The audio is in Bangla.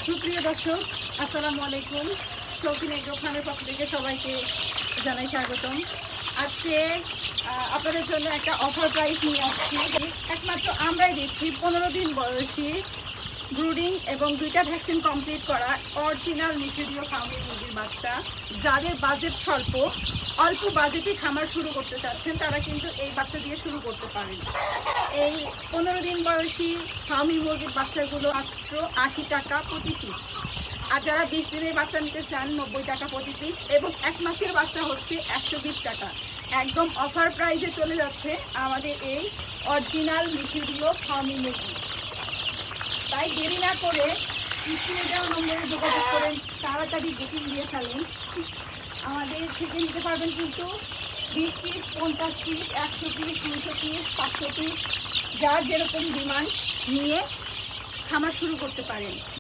সুপ্রিয় দর্শক, আসসালামু আলাইকুম। শৌখিন এগ্রো ফার্মের পক্ষ থেকে সবাইকে জানাই স্বাগতম। আজকে আপনাদের জন্য একটা অফার প্রাইস নিয়ে আসছি। একমাত্র আমরাই দিচ্ছি 15 দিন বয়সী ব্রুডিং এবং 2টা ভ্যাকসিন কমপ্লিট করা অরিজিনাল মিশরীয় ফার্মি মুরগির বাচ্চা। যাদের বাজেট স্বল্প, অল্প বাজেটে খামার শুরু করতে চাচ্ছেন, তারা কিন্তু এই বাচ্চা দিয়ে শুরু করতে পারেন। এই 15 দিন বয়সী ফার্মি মুরগির বাচ্চাগুলো মাত্র 80 টাকা প্রতি পিস। আর যারা 20 দিনের বাচ্চা নিতে চান 90 টাকা প্রতি পিস, এবং 1 মাসের বাচ্চা হচ্ছে 120 টাকা। একদম অফার প্রাইসে চলে যাচ্ছে আমাদের এই অরিজিনাল মিশরীয় ফার্মি মুরগি। তাই দেরি না করে স্ক্রিনে দেওয়া নম্বরে যোগাযোগ করেন, তাড়াতাড়ি বুকিং দিয়ে ফেলেন। আমাদের থেকে নিতে পারবেন কিন্তু 20 piece, 50 piece, 100 piece, 200 piece, 500 piece, যার যেরকম ডিমান্ড নিয়ে খামার শুরু করতে পারেন।